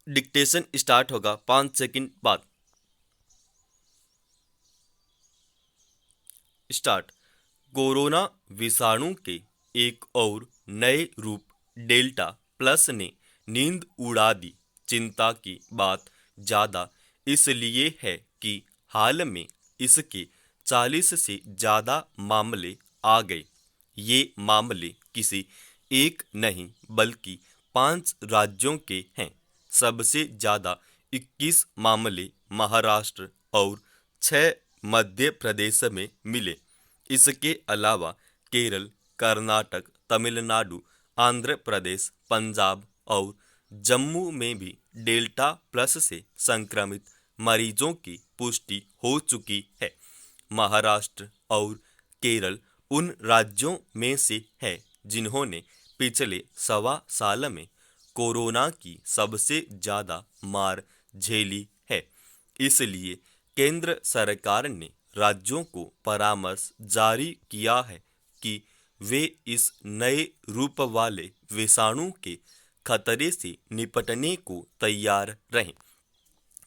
Dictation start होगा 5 second बाद। Start. Corona विषाणु के एक और नए रूप डेल्टा प्लस ने नींद उड़ा दी। चिंता की बात ज़्यादा इसलिए है कि हाल में इसके 40 से ज़्यादा मामले आ गए। ये मामले किसी एक नहीं बल्कि 5 राज्यों के हैं। सबसे ज़्यादा 21 मामले महाराष्ट्र और 6 मध्य प्रदेश में मिले। इसके अलावा केरल, कर्नाटक, तमिलनाडु, आंध्र प्रदेश, पंजाब और जम्मू में भी डेल्टा प्लस से संक्रमित मरीजों की पुष्टि हो चुकी है। महाराष्ट्र और केरल उन राज्यों में से है जिन्होंने पिछले सवा साल में कोरोना की सबसे ज़्यादा मार झेली है। इसलिए केंद्र सरकार ने राज्यों को परामर्श जारी किया है कि वे इस नए रूप वाले विषाणु के खतरे से निपटने को तैयार रहें।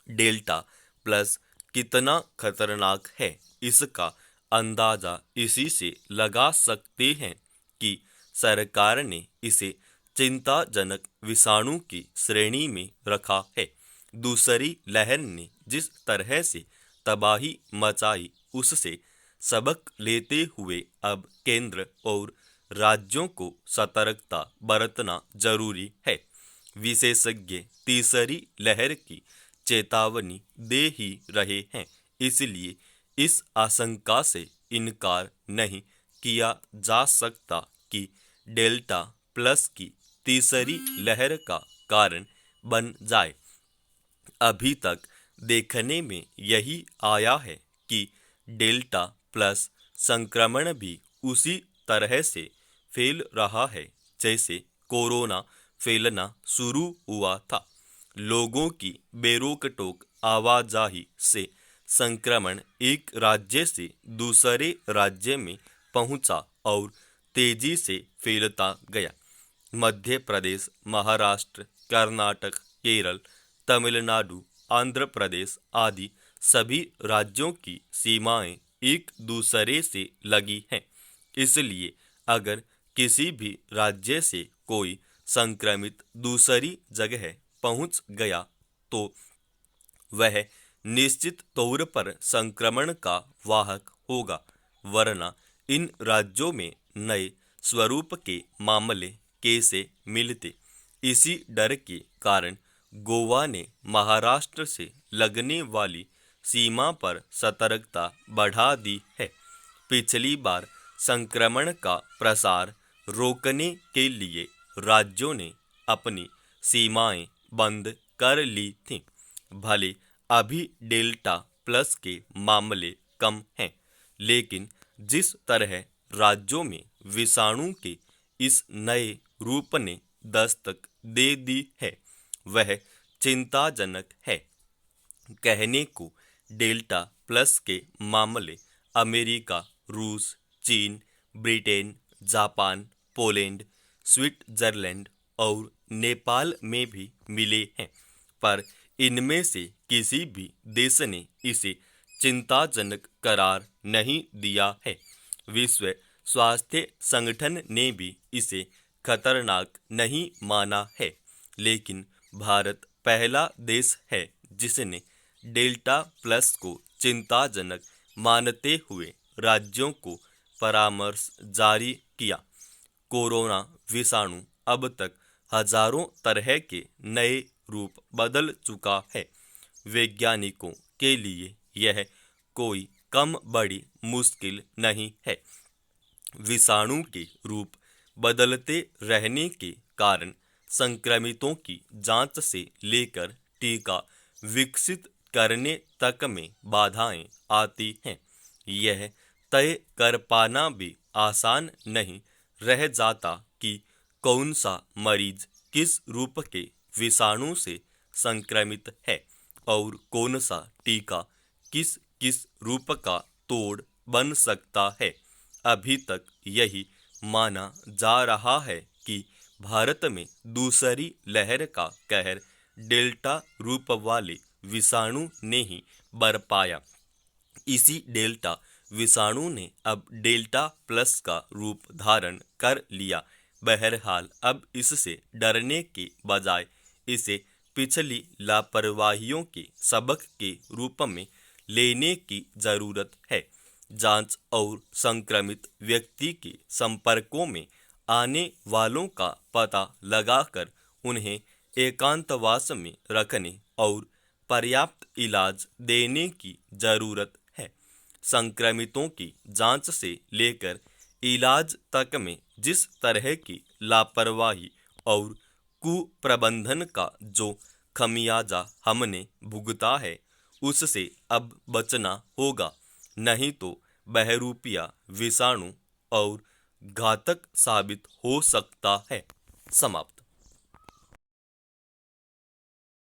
डेल्टा प्लस कितना खतरनाक है, इसका अंदाजा इसी से लगा सकते हैं कि सरकार ने इसे चिंताजनक विषाणु की श्रेणी में रखा है। दूसरी लहर ने जिस तरह से तबाही मचाई, उससे सबक लेते हुए अब केंद्र और राज्यों को सतर्कता बरतना जरूरी है। विशेषज्ञ तीसरी लहर की चेतावनी दे ही रहे हैं, इसलिए इस आशंका से इनकार नहीं किया जा सकता कि डेल्टा प्लस की तीसरी लहर का कारण बन जाए। अभी तक देखने में यही आया है कि डेल्टा प्लस संक्रमण भी उसी तरह से फैल रहा है जैसे कोरोना फैलना शुरू हुआ था। लोगों की बेरोकटोक आवाजाही से संक्रमण एक राज्य से दूसरे राज्य में पहुंचा और तेजी से फैलता गया। मध्य प्रदेश, महाराष्ट्र, कर्नाटक, केरल, तमिलनाडु, आंध्र प्रदेश आदि सभी राज्यों की सीमाएं एक दूसरे से लगी हैं। इसलिए अगर किसी भी राज्य से कोई संक्रमित दूसरी जगह पहुंच गया तो वह निश्चित तौर पर संक्रमण का वाहक होगा, वरना इन राज्यों में नए स्वरूप के मामले कैसे मिलते। इसी डर के कारण गोवा ने महाराष्ट्र से लगने वाली सीमा पर सतर्कता बढ़ा दी है। पिछली बार संक्रमण का प्रसार रोकने के लिए राज्यों ने अपनी सीमाएं बंद कर ली थीं। भले अभी डेल्टा प्लस के मामले कम हैं, लेकिन जिस तरह राज्यों में विषाणु के इस नए रूप ने दस्तक दे दी है, वह चिंताजनक है। कहने को डेल्टा प्लस के मामले अमेरिका, रूस, चीन, ब्रिटेन, जापान, पोलैंड, स्विट्जरलैंड और नेपाल में भी मिले हैं, पर इनमें से किसी भी देश ने इसे चिंताजनक करार नहीं दिया है। विश्व स्वास्थ्य संगठन ने भी इसे खतरनाक नहीं माना है, लेकिन भारत पहला देश है जिसने डेल्टा प्लस को चिंताजनक मानते हुए राज्यों को परामर्श जारी किया। कोरोना विषाणु अब तक हजारों तरह के नए रूप बदल चुका है। वैज्ञानिकों के लिए यह कोई कम बड़ी मुश्किल नहीं है। विषाणु के रूप बदलते रहने के कारण संक्रमितों की जांच से लेकर टीका विकसित करने तक में बाधाएं आती हैं। यह तय कर पाना भी आसान नहीं रह जाता कि कौन सा मरीज किस रूप के विषाणु से संक्रमित है और कौन सा टीका किस किस रूप का तोड़ बन सकता है। अभी तक यही माना जा रहा है कि भारत में दूसरी लहर का कहर डेल्टा रूप वाले विषाणु ने ही बरपाया। इसी डेल्टा विषाणु ने अब डेल्टा प्लस का रूप धारण कर लिया। बहरहाल अब इससे डरने के बजाय इसे पिछली लापरवाहियों के सबक के रूप में लेने की जरूरत है। जांच और संक्रमित व्यक्ति के संपर्कों में आने वालों का पता लगाकर उन्हें एकांतवास में रखने और पर्याप्त इलाज देने की जरूरत है। संक्रमितों की जांच से लेकर इलाज तक में जिस तरह की लापरवाही और कुप्रबंधन का जो खमियाजा हमने भुगता है, उससे अब बचना होगा, नहीं तो बहरूपिया विषाणु और घातक साबित हो सकता है। समाप्त।